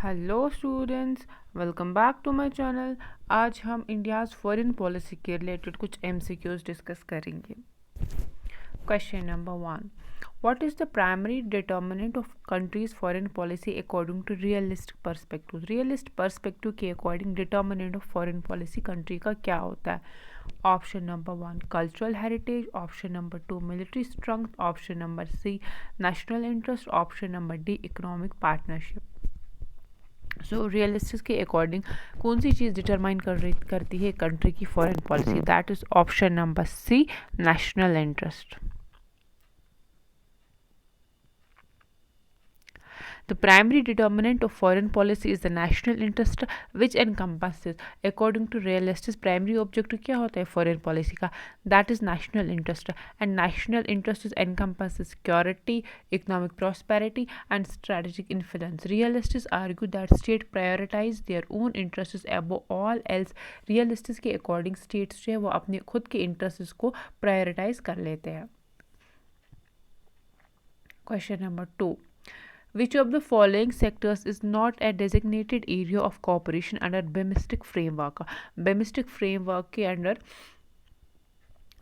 Hello students, welcome back to my channel. आज हम India's foreign policy के related कुछ एमसीक्यूज डिस्कस करेंगे। Question number 1, what is the primary determinant of country's foreign policy according to realistic perspective. Realist perspective के according determinant of foreign policy country का क्या होता है? Option number 1 cultural heritage, option number 2 military strength, option number C national interest, option number D economic partnership. So realistics के according कौन सी चीज़ determine करती है country की foreign policy? That is option number C national interest. The primary determinant of foreign policy is the national interest, which encompasses, according to realists, primary objective क्या होता है foreign policy का? That is national interest, and national interest encompasses security, economic prosperity, and strategic influence. Realists argue that state prioritize their own interests above all else. Realists के according states जो है वो अपने खुद के interests को prioritize कर लेते हैं। Question number 2, which of the following sectors is not a designated area of cooperation under BIMSTEC framework? BIMSTEC framework के under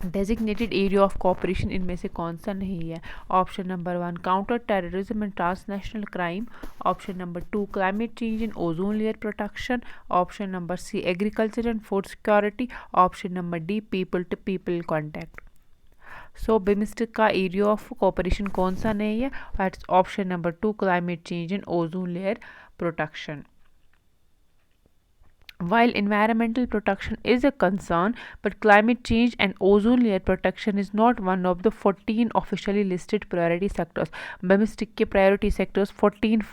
designated area of cooperation इनमें से कौन सा नहीं है? Option number 1 counter terrorism and transnational crime, option number 2 climate change and ozone layer protection, option number C agriculture and food security, option number D people to people contact. So BIMSTEC का area of cooperation कौन सा नहीं है? That's option number 2 climate change and ozone layer protection. While environmental protection is a concern, but climate change and ozone layer protection is not one of the 14 officially listed priority sectors. BIMSTEC के priority sectors 14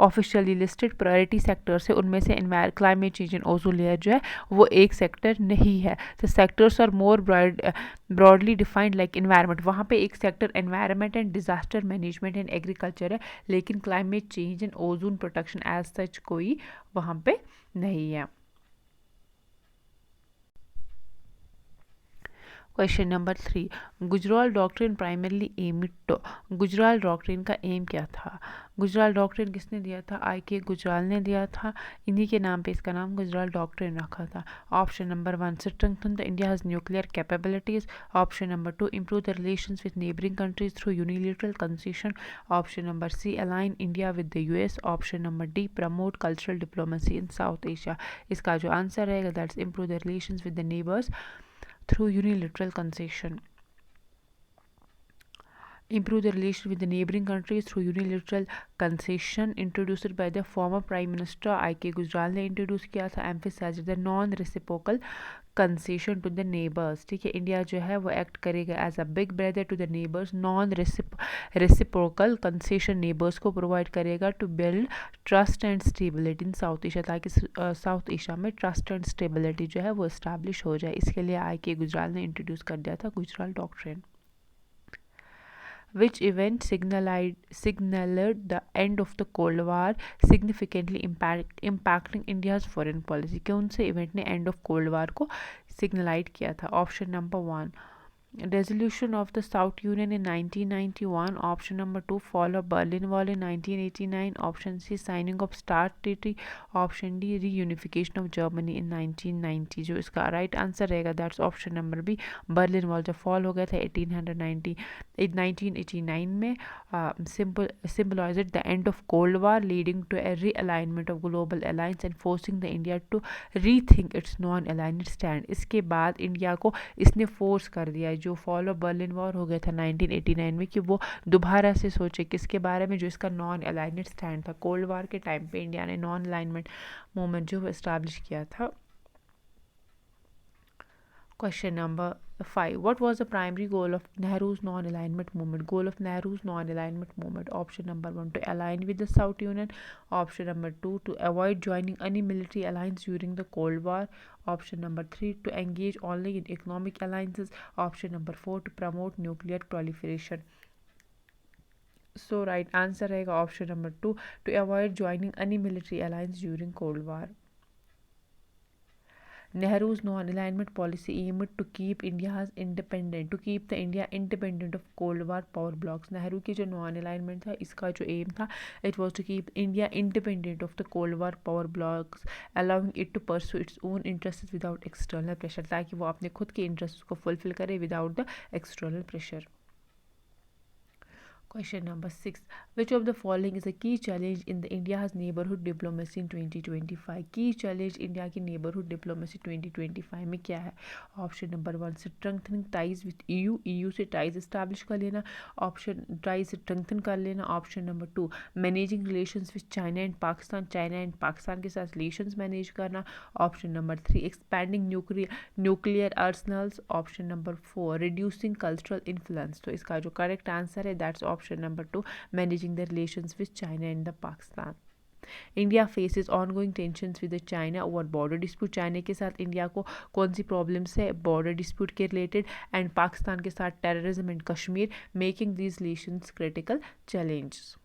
officially listed priority sectors है, उनमें से climate change and ozone layer जो है वो एक sector नहीं है। The sectors are more broadly defined like environment, वहाँ पे एक sector environment and disaster management and agriculture है, लेकिन climate change and ozone protection as such कोई वहाँ पे नहीं है। Question number 3, Gujral doctrine primarily aim to. Gujral doctrine का एम क्या था? गुजराल डॉक्ट्रिन किसने दिया था? आई के गुजराल ने दिया था। इन्हीं के नाम पे इसका नाम गुजराल डॉक्ट्रिन रखा था। Option number 1 strengthen the India's nuclear capabilities, option number 2 improve the relations with neighbouring countries through unilateral concession, option number C align India with the US, option number D promote cultural diplomacy in South Asia. इसका जो answer रहेगा that's improve the relations with the neighbours through unilateral concession. Improve the relation with the neighboring countries through unilateral concession, introduced by the former Prime Minister I.K. Gujral ने introduce किया था, emphasize the non-reciprocal concession to the neighbors। ठीक है, India जो है वो act करेगा as a big brother to the neighbours, non reciprocal concession neighbours को प्रोवाइड करेगा to build trust and stability in South Asia, ताकि साउथ एशिया में ट्रस्ट एंड स्टेबिलिटी जो है वो इस्टेब्लिश हो जाए। इसके लिए आई.के. गुजराल ने इंट्रोड्यूस कर दिया था Gujral doctrine. Which event signaled the end of the Cold War, significantly impacting India's foreign policy? कौन से इवेंट ने end of Cold War को सिग्नलाइट किया था? Option number 1 Dissolution of the South Union in 1991, option number 2 fall of Berlin Wall in 1989, option C signing of START treaty, option D reunification of Germany in 1990। जो इसका right answer रहेगा that's option number B, Berlin wall जब fall हो गया था 1989 में, symbolized the end of Cold War, leading to a realignment of global alliance and forcing the India to rethink its non-aligned stand। इसके बाद India को इसने फोर्स कर दिया है, जो फॉल ऑफ बर्लिन वॉर हो गया था 1989 में, कि वो दोबारा से सोचे किसके बारे में, जो इसका नॉन अलाइनमेंट स्टैंड था। कोल्ड वॉर के टाइम पे इंडिया ने नॉन अलाइनमेंट मूवमेंट जो इस्टेब्लिश किया था। Question number 5, what was the primary goal of Nehru's non-alignment movement? Goal of Nehru's non-alignment movement, option number 1 to align with the South Union, option number 2 to avoid joining any military alliance during the Cold War, option number 3 to engage only in economic alliances, option number 4 to promote nuclear proliferation। So right answer रहेगा option number 2 to avoid joining any military alliance during Cold War। Nehru's non-alignment policy aimed to keep the India independent of Cold War power blocks. Nehru की जो non-alignment था, इसका जो aim था, it was to keep India independent of the Cold War power blocks, allowing it to pursue its own interests without external pressure, ताकि वो अपने खुद के interests को fulfill करे without the external pressure. Question number 6. Which of the following is a key challenge in the India's neighborhood diplomacy in 2025? Key challenge India की neighborhood diplomacy 2025 में क्या है? Option number 1, strengthening ties with EU, EU से ties establish कर लेना, ties strengthen कर लेना. Option number 2, managing relations with China and Pakistan, China and Pakistan के साथ relations manage करना. Option number 3, expanding nuclear arsenals. Option number 4, reducing cultural influence. तो इसका जो correct answer है, that's option number 2, managing the relations with China and the Pakistan. India faces ongoing tensions with the China over border dispute. China के साथ India को कौन सी problems है border dispute के रिलेटेड, एंड पाकिस्तान के साथ terrorism and Kashmir, making these relations critical challenges.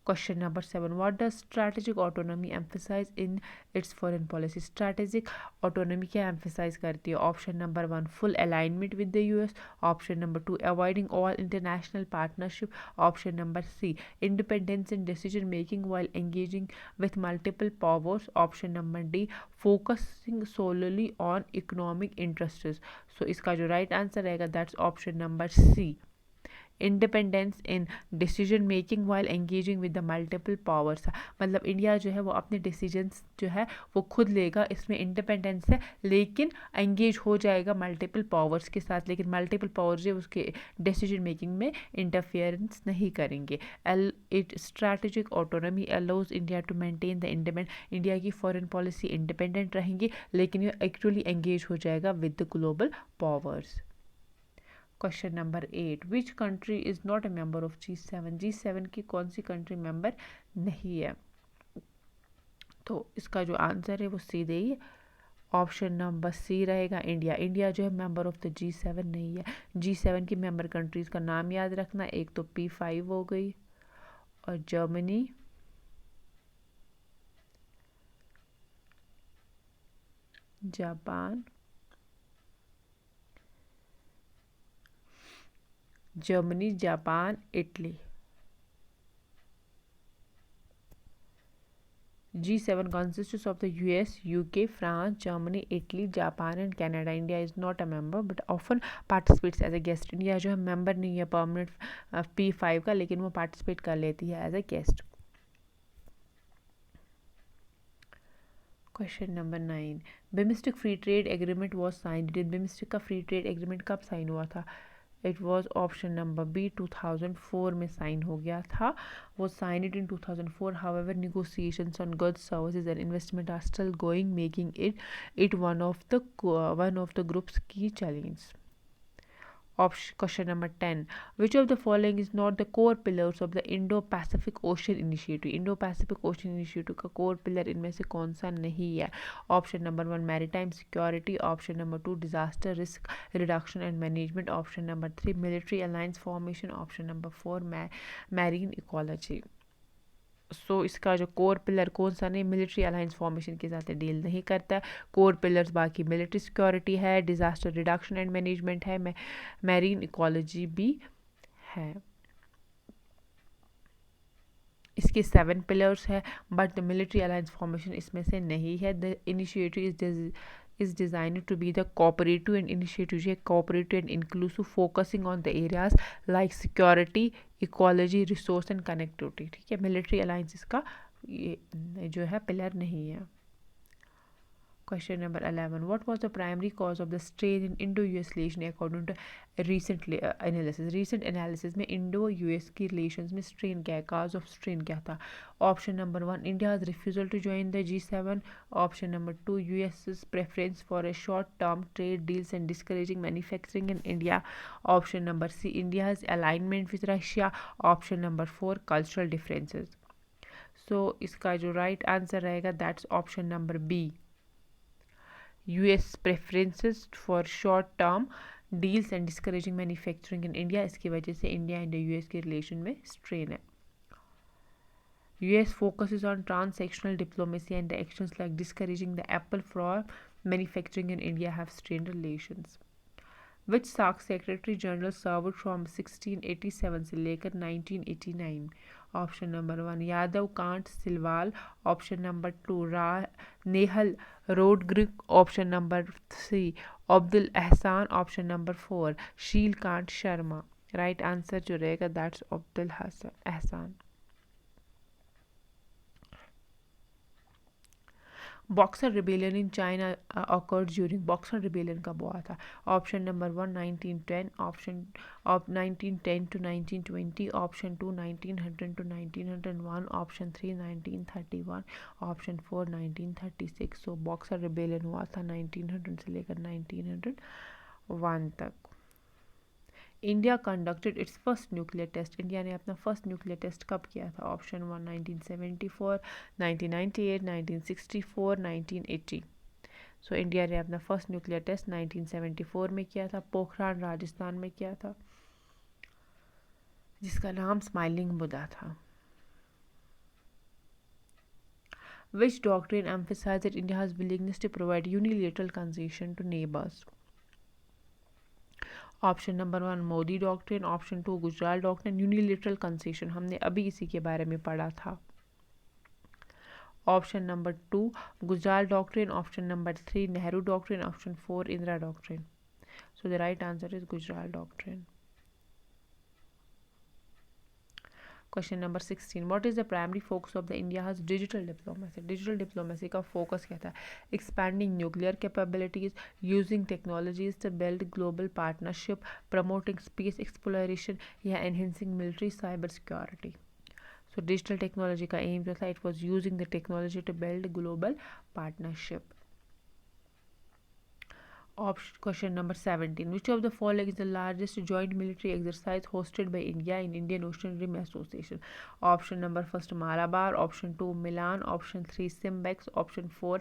Question number 7. What does strategic autonomy emphasize in its foreign policy? Strategic autonomy क्या emphasize करती है? Option number 1, full alignment with the US. Option number 2, avoiding all international partnership. Option number C, independence in decision making while engaging with multiple powers. Option number D, focusing solely on economic interests. So इसका जो right answer रहेगा, that's option number C, independence in decision making while engaging with the multiple powers. मतलब India जो है वो अपने decisions जो है वो खुद लेगा, इसमें इंडिपेंडेंस है, लेकिन एंगेज हो जाएगा मल्टीपल पावर्स के साथ, लेकिन मल्टीपल पावर्स जो उसके डिसीजन मेकिंग में इंटरफेरेंस नहीं करेंगे. It strategic autonomy allows India to maintain the independent. India की फॉरेन पॉलिसी इंडिपेंडेंट रहेंगी, लेकिन ये एक्चुअली एंगेज हो जाएगा with the global powers. Question number 8. Which country is not a member of G7? G7 की कौन सी कंट्री मेंबर नहीं है? तो इसका जो आंसर है वो सीधे ही ऑप्शन नंबर सी रहेगा, इंडिया. इंडिया जो है मेंबर ऑफ द G7 नहीं है. G7 की मेंबर कंट्रीज़ का नाम याद रखना, एक तो P5 हो गई, और Germany, Japan, Italy. G7 consists of the US, UK, France, Germany, Italy, Japan and Canada. India is not a member but often participates as a guest. India जो है member नहीं है permanent P5 का, लेकिन वो participate कर लेती है as a guest. Question number 9. BIMSTEC free trade agreement was signed. BIMSTEC का free trade agreement कब sign हुआ था? It was option number B, 2004 में साइन हो गया था. वो sign it in 2004. However negotiations on goods, services and investment are still going, making it one of the group's key challenges. Question number 10. Which of the following is not the core pillars of the Indo-Pacific Ocean Initiative? Indo-Pacific Ocean Initiative का core pillar इनमें से कौन सा नहीं है? Option number 1, maritime security. Option number 2, disaster risk reduction and management. Option number 3, military alliance formation. Option number 4, marine ecology. सो इसका जो core pillar कौन सा नहीं, मिलिट्री अलायंस फॉर्मेशन के साथ डील नहीं करता है. कोर पिलर्स बाकी मिलिट्री सिक्योरिटी है, डिजास्टर रिडक्शन एंड मैनेजमेंट है, मैरीन इकोलॉजी भी है. इसके 7 पिलर्स है, but the military alliance formation इसमें से नहीं है. The initiative is designed to be the cooperative and initiative cooperative and inclusive, focusing on the areas like security, ecology, resource and connectivity. ठीक है, मिलिट्री अलायंस इसका ये जो है पिलर नहीं है. Question number 11. What was the primary cause of the strain in Indo-US relation according to recent analysis? Recent analysis में Indo-US की relations में strain क्या है, cause of strain क्या था? Option number 1, India's refusal to join the G7. Option number 2, US's preference for a short-term trade deals and discouraging manufacturing in India. Option number C, India's alignment with Russia. Option number 4, cultural differences. So इसका जो right answer रहेगा, that's option number B, US preferences for short term deals and discouraging manufacturing in India. इसकी वजह से India and US के relation में strain है. US focuses on transactional diplomacy and actions like discouraging the Apple from manufacturing in India have strained relations. Which SAARC Secretary General served from 1687 से लेकर 1989? Option number 1 Yadav Kant Silwal, option number 2 Nehal Rodrigues, option number 3 Abdul Ehsan, option number 4 शील can't Sharma. Right answer जो रहेगा that's Abdul Ehsan. Boxer rebellion in China occurred during. Boxer rebellion कब हुआ था? Option number 1 1910, option of 1910 to 1920, option 2 1900 to 1901, option 3 1931, option 4 1936. So boxer rebellion हुआ था 1900 से लेकर 1901 तक. India conducted its first nuclear test. India ने अपना फर्स्ट न्यूक्लियर टेस्ट कब किया था? ऑप्शन 1 1974, 1998, 1964, 1980. सो इंडिया ने अपना फर्स्ट न्यूक्लियर टेस्ट 1974 में किया था, पोखरान राजस्थान में किया था, जिसका नाम स्माइलिंग बुद्धा था. Which doctrine emphasized India's willingness to provide unilateral concession to neighbors? Option number 1 Modi doctrine, option 2 Gujral doctrine, unilateral concession. हमने अभी इसी के बारे में पढ़ा था. Option number 2 Gujral doctrine, option number 3 Nehru doctrine, option 4 Indira doctrine. So the right answer is Gujral doctrine. Question number 16. What is the primary focus of the India's digital diplomacy? Digital diplomacy का focus क्या था? Expanding nuclear capabilities, using technologies to build global partnership, promoting space exploration या enhancing military cyber security. So digital technology का aim जो था it was using the technology to build global partnership. Question number 17. Which of the following is the largest joint military exercise hosted by India in Indian Ocean Rim Association? Option number 1 Malabar, option 2 Milan, option 3 Simbex, option 4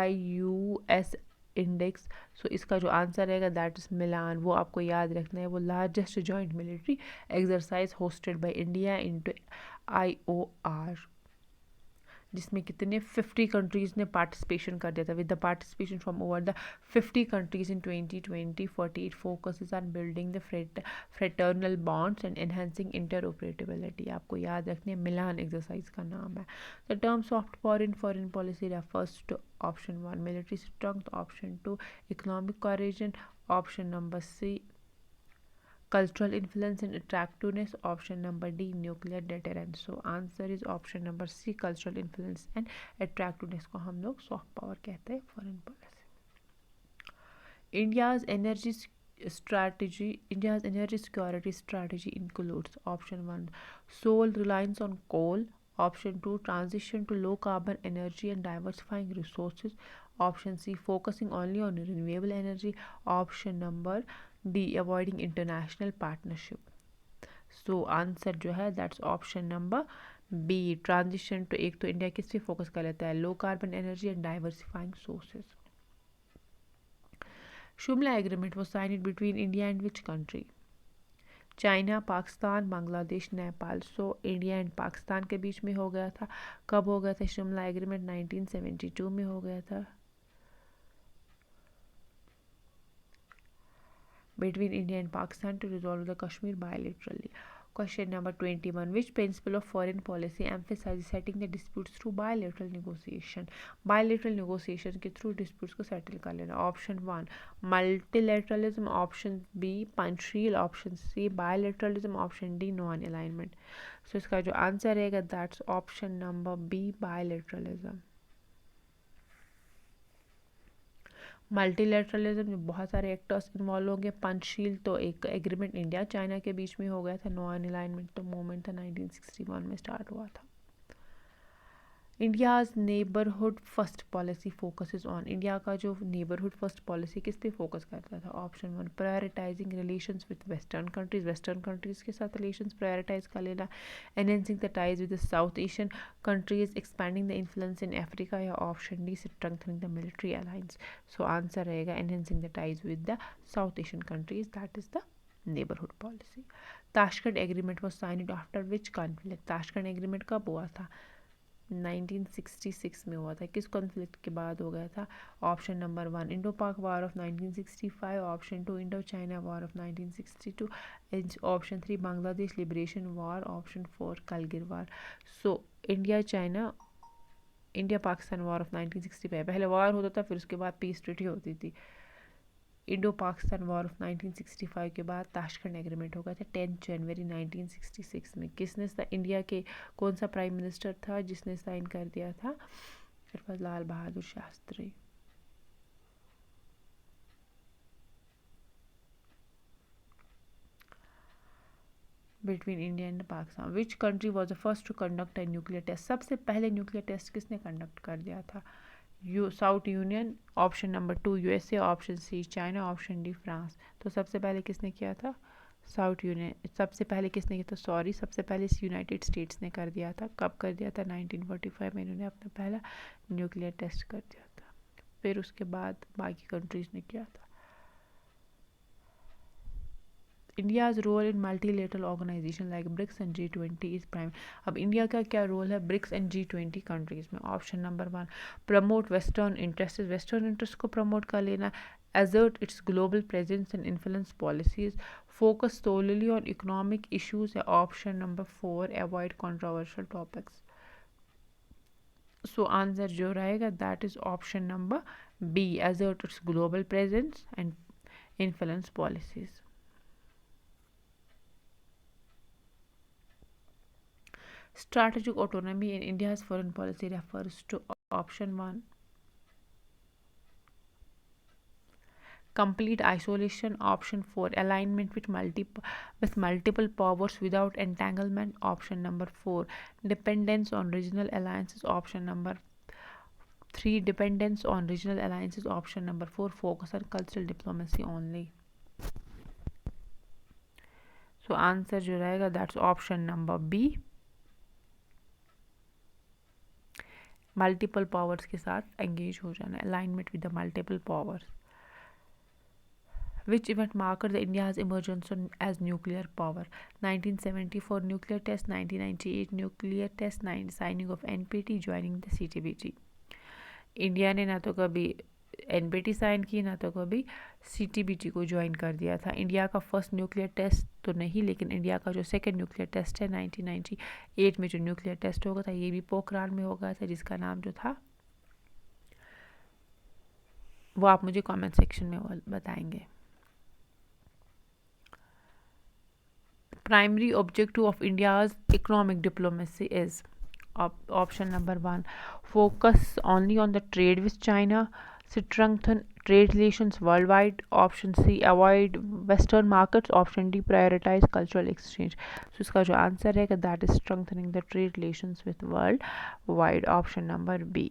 IUS index. So इसका जो answer रहेगा that is मिलान. वो आपको याद रखना है. वो largest joint military exercise hosted by India into IOR, जिसमें कितने 50 कंट्रीज़ ने पार्टिसिपेशन कर दिया था. With the participation from over the 50 countries in 2020, 48 focuses on building the fraternal bonds and enhancing interoperability. आपको याद रखने मिलान एक्सरसाइज का नाम है. The term soft foreign policy refers to option 1 military strength, option 2 economic cohesion, option number C cultural influence and attractiveness, option number D nuclear deterrence. So answer is option number C cultural influence and attractiveness को हम लोग soft power कहते हैं foreign policy. India's energy security strategy includes option 1 sole reliance on coal, option 2 transition to low carbon energy and diversifying resources, option C focusing only on renewable energy, option number D avoiding international partnership. So answer जो है that's option number B transition to. एक तो India किस पे focus कर लेता है? Low carbon energy and diversifying sources. Shimla agreement was signed between India and which country? China, Pakistan, Bangladesh, Nepal. So India and Pakistan के बीच में हो गया था. कब हो गया था शिमला एग्रीमेंट? 1972 में हो गया था. Between India and Pakistan to resolve the Kashmir bilaterally. Question number 21. Which principle of foreign policy emphasizes settling the disputes through bilateral negotiation? Bilateral negotiation के through disputes को settle कर लेना. Option 1 multilateralism, option B Panchsheel, option C bilateralism, option D non-alignment. So इसका जो answer रहेगा that's option number B bilateralism. Multilateralism में बहुत सारे एक्टर्स इन्वॉल्व होंगे. पंचशील तो एक एग्रीमेंट इंडिया चाइना के बीच में हो गया था. नॉन अलाइनमेंट तो मूवमेंट था 1961 में स्टार्ट हुआ था. India's neighbourhood first policy focuses on. India का जो नेबरहुड फर्स्ट पॉलिसी किस पे फोकस करता था? Option 1 prioritizing relations with western countries के साथ रिलेशंस प्रायोरिटाइज कर लेना. Enhancing the ties with the South Asian countries, expanding the influence in Africa, या option D strengthening the military alliance. So answer रहेगा enhancing the ties with the South Asian countries, that is the neighbourhood policy. Tashkent agreement was signed after which conflict? Tashkent agreement कब हुआ था? 1966 में हुआ था। किस conflict के बाद हो गया था? ऑप्शन नंबर 1 इंडो पाक war of 1965, option 2 Indo China war of 1962, option 3 Bangladesh liberation war, option 4 Kargil war. So India Pakistan war of 1965, पहले वॉर होता था फिर उसके बाद पीस ट्रीटी होती थी। इंडो पाकिस्तान वॉर ऑफ 1965 के बाद ताशकंद एग्रीमेंट हो गया था 10 जनवरी 1966 में। किसने इंडिया के कौन सा प्राइम मिनिस्टर था जिसने साइन कर दिया था? It was Lal Bahadur Shastri. Between India and Pakistan, which country was the first to conduct a nuclear test? सबसे पहले न्यूक्लियर टेस्ट किसने कंडक्ट कर दिया था? South union, option number 2 USA, option C China, option D France. तो सबसे पहले किसने किया था? South union. सबसे पहले किसने किया था? सबसे पहले यूनाइटेड स्टेट्स ने कर दिया था। कब कर दिया था? 1945 में इन्होंने अपना पहला न्यूक्लियर टेस्ट कर दिया था। फिर उसके बाद बाकी कंट्रीज ने किया था। India's role in multilateral organization like BRICS and G20 is prime. अब इंडिया का क्या रोल है ब्रिक्स एंड G20 कंट्रीज में? Option number 1 promote western interest को प्रमोट कर लेना, assert its global presence and influence policies, focus solely on economic issues, या option number 4 avoid controversial topics. So answer जो रहेगा that is option number B, assert its global presence and influence policies. Strategic autonomy in India's foreign policy refers to option 1 complete isolation, option 4 alignment with multiple powers without entanglement, option number 4 dependence on regional alliances, option number 3 dependence on regional alliances, option number 4 focus on cultural diplomacy only. So answer जो रहेगा that's option number B, multiple powers के साथ engage हो जाना, alignment with the multiple powers. Which event marker the India's emergence as nuclear power? 1974 nuclear test, 1998 nuclear test, signing of NPT, joining the CTBT। India ने ना तो कभी NPT sign की ना तो कभी CTBT को ज्वाइन कर दिया था। इंडिया का फर्स्ट न्यूक्लियर टेस्ट तो नहीं, लेकिन इंडिया का जो सेकंड न्यूक्लियर टेस्ट है 1998 में जो न्यूक्लियर टेस्ट होगा था ये भी पोखरान में होगा था, जिसका नाम जो था वो आप मुझे कमेंट सेक्शन में बताएंगे। Primary objective of India's economic diplomacy is option number 1 focus only on the trade with China, strengthen trade relations worldwide, option C avoid western markets, option D prioritize cultural exchange। so इसका जो answer है that is strengthening the trade relations with worldwide, option number B।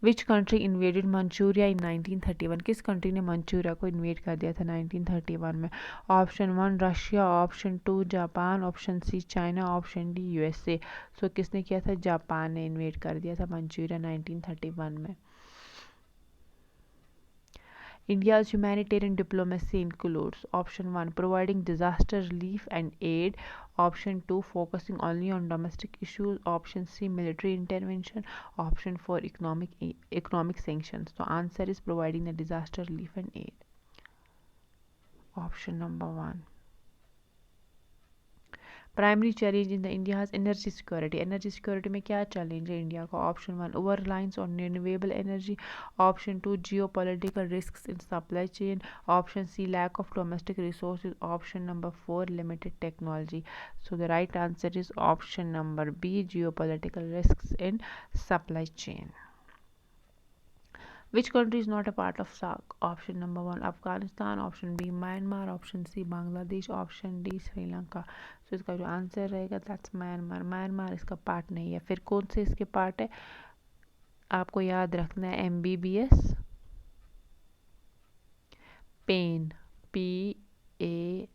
Which country invaded Manchuria in 1931? किस country ने Manchuria को invade कर दिया था 1931 में? Option 1 Russia, option 2 Japan, option C China, option D USA। So किसने किया था? जापान ने इन्वेड कर दिया था मंचूरिया 1931 में। India's humanitarian diplomacy includes option 1 providing disaster relief and aid, option 2 focusing only on domestic issues, option C military intervention, option 4 economic sanctions। So answer is providing the disaster relief and aid, option number 1। Primary challenge in the India's energy security, energy security में क्या challenge है India का? Option 1 over reliance on renewable energy, option 2 geopolitical risk in supply chain, option C lack of domestic resources, option number 4 limited technology. So the right answer is option number B geopolitical risk in supply chain. Which country is not a part of SAARC? Option number 1 Afghanistan, option B Myanmar, option C Bangladesh, option D Sri Lanka। So इसका जो answer रहेगा that's Myanmar. Myanmar इसका part नहीं है। फिर कौन से इसके पार्ट है आपको याद रखना है? MBBS pain PAIN,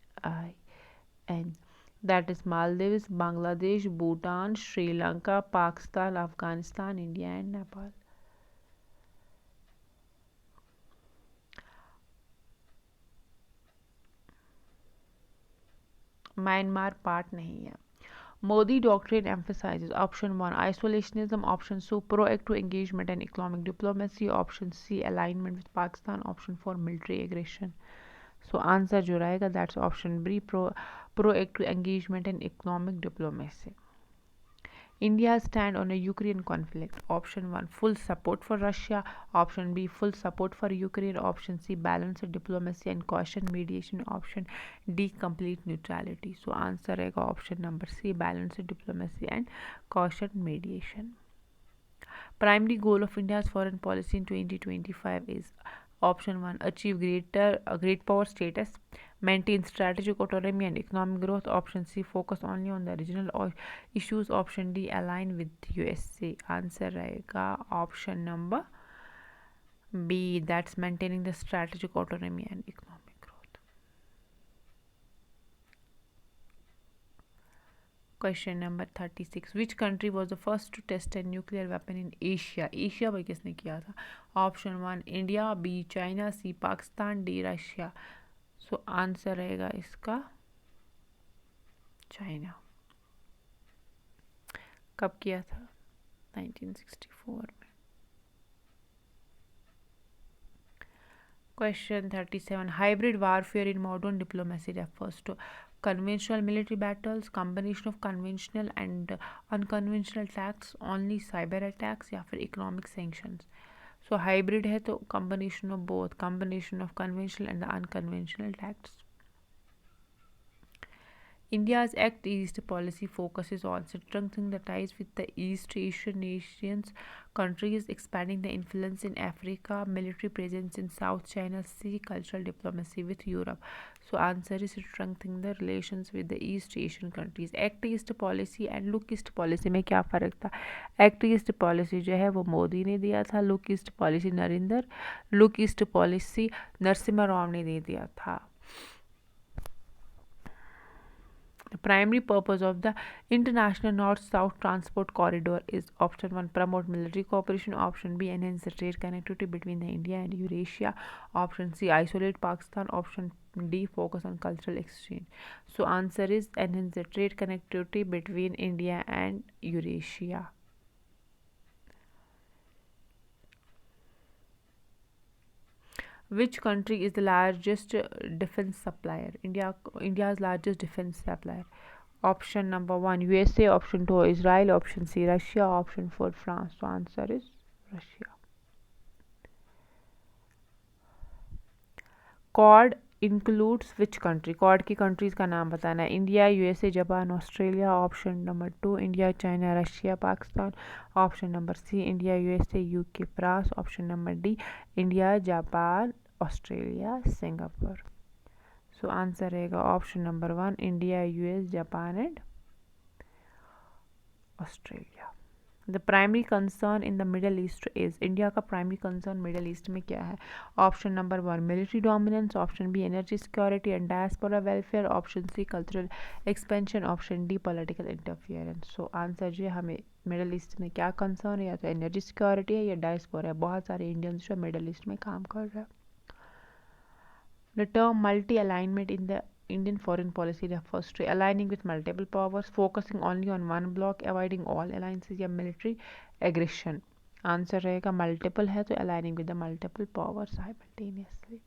that is Maldives, Bangladesh, Bhutan, Sri Lanka, Pakistan, Afghanistan, India and Nepal। Myanmar part नहीं है। Modi doctrine emphasizes option 1 isolationism, option 2 proactive engagement and economic diplomacy, option C alignment with Pakistan, option 4 military aggression. So answer जो रहेगा that's option B proactive engagement and economic diplomacy. India's stand on a Ukraine conflict. Option 1 full support for Russia, option B full support for Ukraine, option C balanced diplomacy and caution mediation, option D complete neutrality. So answer रहेगा option number C balanced diplomacy and caution mediation. Primary goal of India's foreign policy in 2025 is option 1 achieve great power status, maintain strategic autonomy and economic growth, option C focus only on the regional issues, option D align with USA. Answer रहेगा option number B that's maintaining the strategic autonomy and economic growth. Question number 36. Which country was the first to test a nuclear weapon in Asia? Asia में किसने किया था? Option 1 India, B China, C Pakistan, D Russia. So answer रहेगा इसका China. कब किया था? 1964 में. Question 37. Hybrid warfare in modern diplomacy refers to conventional military battles, combination of conventional and unconventional attacks, only cyber attacks या फिर economic sanctions. So hybrid है तो combination of both, combination of conventional and the unconventional attacks. India's Act East policy focuses on strengthening the ties with the East Asian nations, countries, expanding the influence in Africa, military presence in South China Sea, cultural diplomacy with Europe. So answer is strengthening the relations with the East Asian countries. Act East policy and Look East policy में क्या फ़र्क था? Act East policy जो है वो मोदी ने दिया था, Look East policy Narendra, Look East policy Narasimha Rao ने दे दिया था. The primary purpose of the International North-South Transport Corridor is option 1 promote military cooperation, option B enhance the trade connectivity between the India and Eurasia, option C isolate Pakistan, option D focus on cultural exchange. So answer is enhance the trade connectivity between India and Eurasia. Which country is the largest defense supplier? India's largest defense supplier. Option number 1 USA, option 2 Israel, option C Russia, option 4 France. So answer is Russia. Quad includes which country? Quad की countries का नाम बताना है. India, USA, Japan, Australia. Option number 2 India, China, Russia, Pakistan. Option number C India, USA, UK, France. Option number D India, Japan, Australia, Singapore. So answer रहेगा option number 1 India, US, Japan and Australia. The primary concern in the Middle East is India का primary concern Middle East में क्या है? Option number 1 military dominance, option B energy security and diaspora welfare, option C cultural expansion, option D political interference. So answer जो है हमें middle east में क्या concern है, या तो एनर्जी सिक्योरिटी है या डायस्पोरा है. बहुत सारे इंडियंस जो मिडल ईस्ट में काम कर रहे हैं. The term multi-alignment in the Indian foreign policy refers to aligning with multiple powers, focusing only on one bloc, avoiding all alliances या military aggression. Answer रहेगा multiple है तो aligning with the multiple powers simultaneously.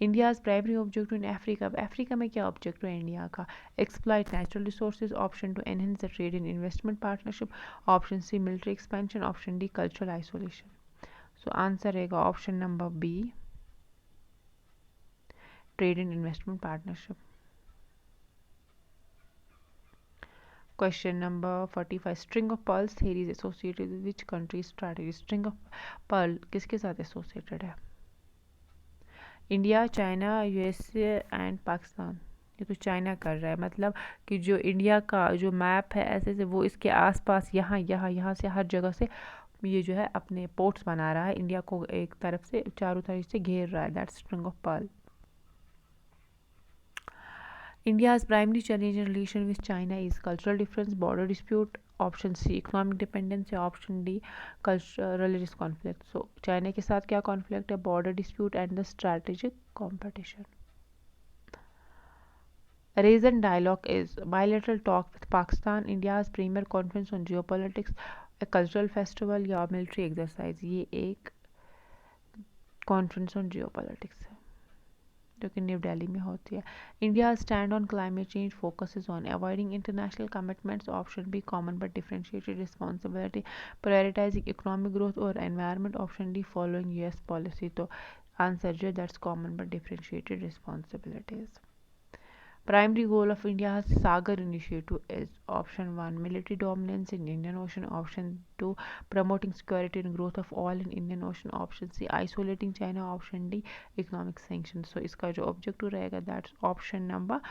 India's primary objective in Africa. Africa में क्या objective है India का? Exploit natural resources. Option 2 enhance the trade and investment partnership. Option C military expansion. Option D cultural isolation. So answer रहेगा option number B trade and investment partnership. Question number 45. String of pearls theory is associated with which country's strategy? String of pearl किसके साथ associated है? India, China, USA and Pakistan. ये तो China कर रहा है, मतलब कि जो इंडिया का जो मैप है ऐसे से वो इसके आसपास यहाँ से हर जगह से ये जो है अपने पोर्ट्स बना रहा है, इंडिया को एक तरफ से चारों तरफ से घेर रहा है. That's string of pearl. India's primary challenge in relation with China is cultural difference, border dispute, option C economic dependence या option D cultural religious conflict. So China के साथ क्या conflict है? Border dispute and the strategic competition. Recent dialogue is bilateral talk with Pakistan, India's premier conference on geopolitics, a cultural festival या military exercise. ये एक conference on geopolitics है जो कि न्यू दिल्ली में होती है. India stand on climate change focuses on avoiding international commitments. Option B common but differentiated responsibility, prioritizing economic growth और environment. Option D following US policy. तो आंसर जो that's common but differentiated responsibilities. Primary goal of India's Sagar initiative is option 1 military dominance in Indian Ocean, option 2 promoting security and growth of oil in Indian Ocean, option C isolating China, option D economic sanctions. So इसका जो objective रहेगा that's option number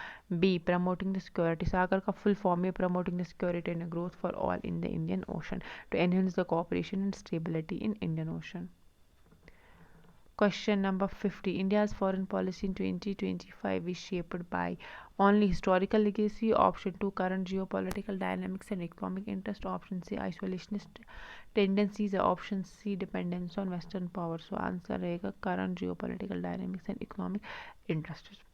B promoting the security. सागर का full form है promoting the security and growth for all in the Indian Ocean to enhance the cooperation and stability in Indian Ocean. Question number 50. India's foreign policy in 2025 is shaped by only historical legacy, option 2 current geopolitical dynamics and economic interest, option C isolationist tendencies, option C dependence on western power. So answer रहेगा current geopolitical dynamics and economic interests.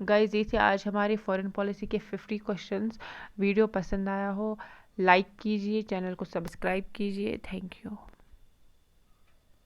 Guys ये थे आज हमारे foreign policy के 50 questions. Video पसंद आया हो like कीजिए, चैनल को सब्सक्राइब कीजिए. Thank you.